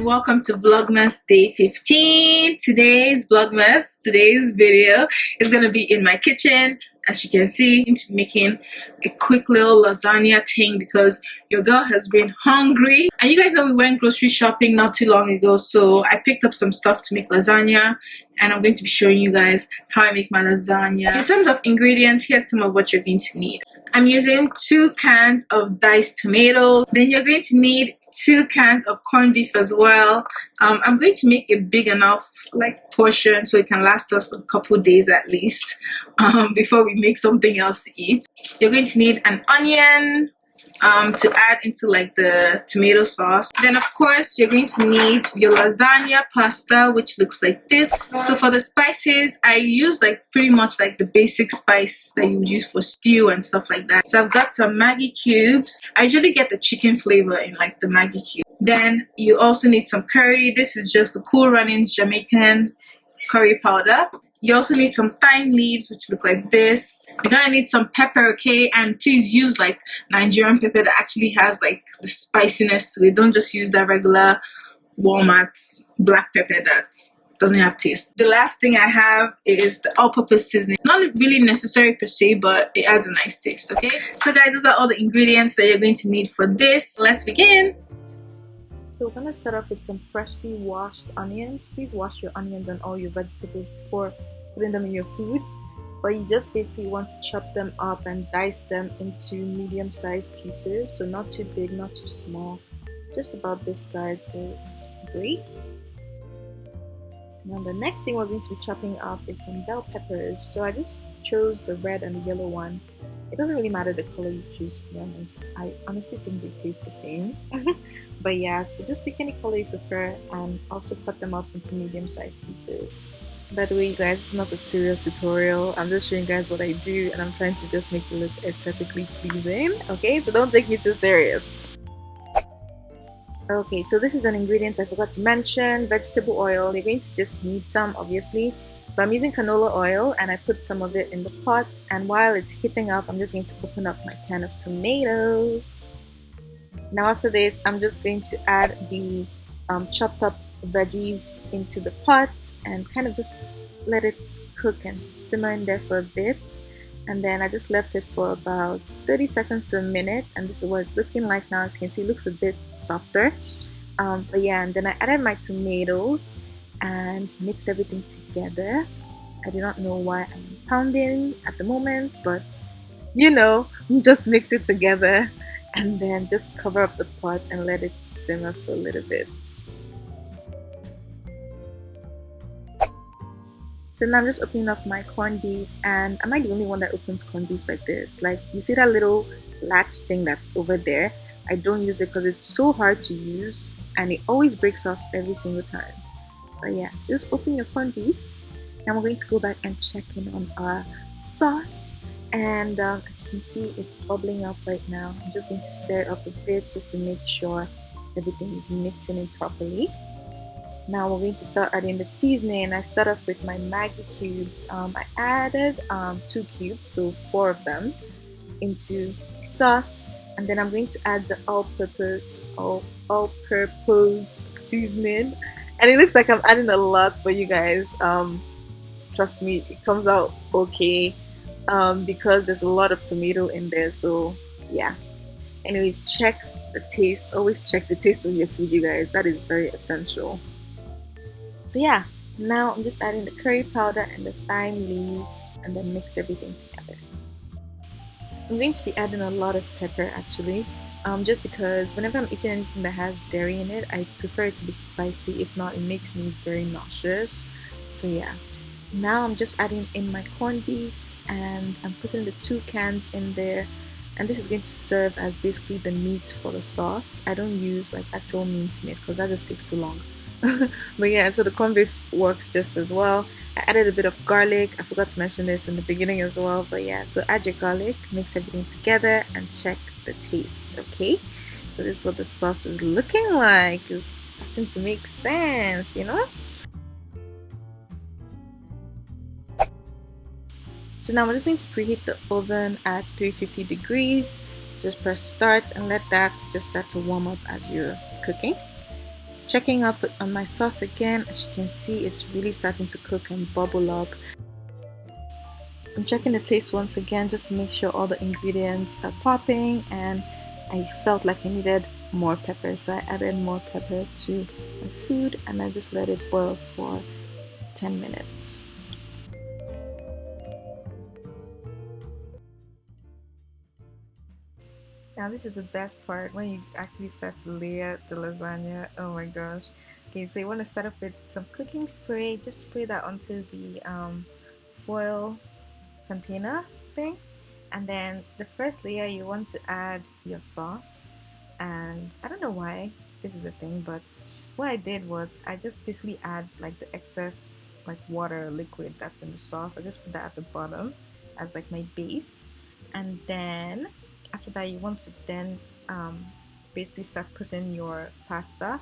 and welcome to Vlogmas Day 15. Today's video is going to be in my kitchen. As you can see, I'm going to be making a quick little lasagna thing because your girl has been hungry. And you guys know we went grocery shopping not too long ago, so I picked up some stuff to make lasagna, and I'm going to be showing you guys how I make my lasagna. In terms of ingredients, here's some of what you're going to need. I'm using 2 cans of diced tomatoes. Then you're going to need 2 cans of corned beef as well. I'm going to make a big enough portion so it can last us a couple days at least before we make something else to eat. You're going to need an onion to add into the tomato sauce. Then of course you're going to need your lasagna pasta, which looks like this. So for the spices, I use pretty much the basic spice that you would use for stew and stuff like that. So I've got some Maggi cubes. I usually get the chicken flavor in the Maggi cube. Then you also need some curry. This is just the Cool Runnings Jamaican curry powder. You also need some thyme leaves, which look like this. You're gonna need some pepper, okay? And please use Nigerian pepper that actually has the spiciness to it. Don't just use that regular Walmart black pepper that doesn't have taste. The last thing I have is the all-purpose seasoning. Not really necessary per se, but it adds a nice taste, okay? So guys, those are all the ingredients that you're going to need for this. Let's begin. So we're gonna start off with some freshly washed onions. Please wash your onions and all your vegetables before putting them in your food, but you just basically want to chop them up and dice them into medium-sized pieces, so not too big, not too small. Just about this size is great. Now the next thing we're going to be chopping up is some bell peppers. So I just chose the red and the yellow one. It doesn't really matter the color you choose, to be honest. I honestly think they taste the same. But yeah, so just pick any color you prefer and also cut them up into medium-sized pieces. By the way, you guys, it's not a serious tutorial. I'm just showing you guys what I do, and I'm trying to just make it look aesthetically pleasing. Okay, so don't take me too serious. Okay, so this is an ingredient I forgot to mention. Vegetable oil. You're going to just need some, obviously. But I'm using canola oil, and I put some of it in the pot. And while it's heating up, I'm just going to open up my can of tomatoes. Now after this, I'm just going to add the chopped up veggies into the pot and kind of just let it cook and simmer in there for a bit. And then I just left it for about 30 seconds to a minute, and this is what it's looking like now. As you can see, it looks a bit softer, but yeah. And then I added my tomatoes and mixed everything together. I do not know why I'm pounding at the moment, but just mix it together and then just cover up the pot and let it simmer for a little bit. So now I'm just opening up my corned beef, and am I the only one that opens corned beef like this? You see that little latch thing that's over there? I don't use it because it's so hard to use and it always breaks off every single time. But yeah, so just open your corned beef. Now we're going to go back and check in on our sauce, and as you can see, it's bubbling up right now. I'm just going to stir it up a bit just to make sure everything is mixing in properly. Now we're going to start adding the seasoning. I start off with my Maggi cubes. I added 2 cubes, so 4 of them, into sauce, and then I'm going to add the all-purpose seasoning. And it looks like I'm adding a lot, but you guys, trust me, it comes out okay because there's a lot of tomato in there. So yeah. Anyways, check the taste. Always check the taste of your food, you guys. That is very essential. So yeah, now I'm just adding the curry powder and the thyme leaves and then mix everything together. I'm going to be adding a lot of pepper actually, just because whenever I'm eating anything that has dairy in it, I prefer it to be spicy. If not, it makes me very nauseous. So yeah, now I'm just adding in my corned beef, and I'm putting the 2 cans in there, and this is going to serve as basically the meat for the sauce. I don't use actual minced meat because that just takes too long. But yeah, so the corned beef works just as well. I added a bit of garlic. I forgot to mention this in the beginning as well, but yeah, so add your garlic, mix everything together, and check the taste. Okay, so this is what the sauce is looking like. It's starting to make sense, So now we're just going to preheat the oven at 350 degrees. Just press start and let that just start to warm up as you're cooking. Checking up on my sauce again. As you can see, it's really starting to cook and bubble up. I'm checking the taste once again just to make sure all the ingredients are popping, and I felt like I needed more pepper, so I added more pepper to my food and I just let it boil for 10 minutes. Now this is the best part, when you actually start to layer the lasagna. Oh my gosh. Okay, so you want to start off with some cooking spray. Just spray that onto the foil container thing, and then the first layer you want to add your sauce. And I don't know why this is a thing, but what I did was I just basically add like the excess like water liquid that's in the sauce. I just put that at the bottom as like my base, and then after that you want to then basically start putting your pasta.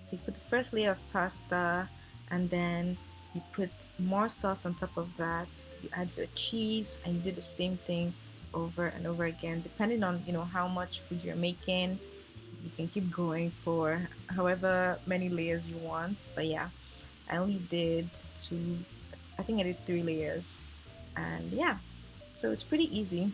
So you put the first layer of pasta, and then you put more sauce on top of that. You add your cheese, and you do the same thing over and over again, depending on how much food you're making. You can keep going for however many layers you want, but yeah, I only did two. I think I did 3 layers, and yeah, so it's pretty easy.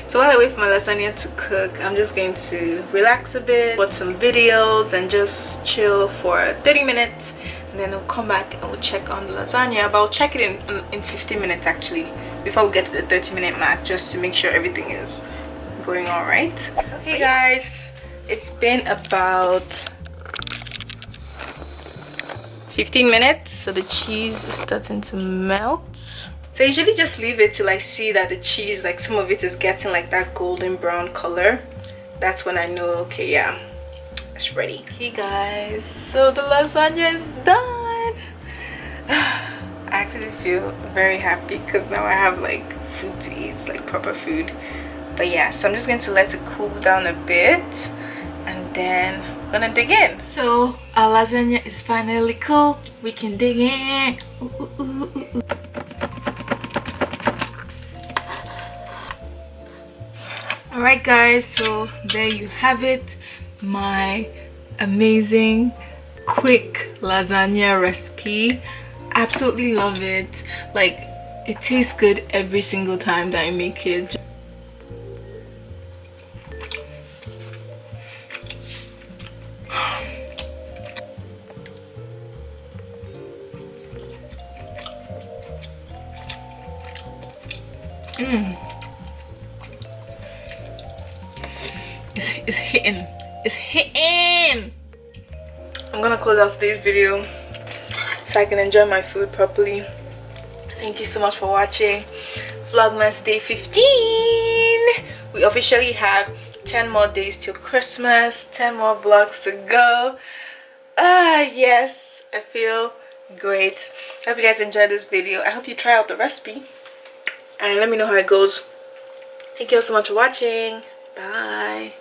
So while I wait for my lasagna to cook, I'm just going to relax a bit, watch some videos, and just chill for 30 minutes. And then I'll come back and we'll check on the lasagna. But I'll check it in 15 minutes actually, before we get to the 30-minute mark, just to make sure everything is going all right. Okay guys, it's been about 15 minutes. So the cheese is starting to melt. So I usually just leave it till I see that the cheese, like some of it is getting like that golden brown color. That's when I know, okay, yeah, it's ready. Okay guys, so the lasagna is done. I actually feel very happy because now I have like food to eat, like proper food. But yeah, so I'm just going to let it cool down a bit, and then I'm gonna dig in. So our lasagna is finally cool. We can dig in. Ooh, ooh, ooh, ooh, ooh. Alright guys, so there you have it, my amazing quick lasagna recipe. Absolutely love it. Like, it tastes good every single time that I make it. It's hitting. It's hitting. I'm gonna close out today's video so I can enjoy my food properly. Thank you so much for watching Vlogmas Day 15. We officially have 10 more days till Christmas, 10 more vlogs to go. Yes, I feel great. I hope you guys enjoyed this video. I hope you try out the recipe and let me know how it goes. Thank you all so much for watching. Bye.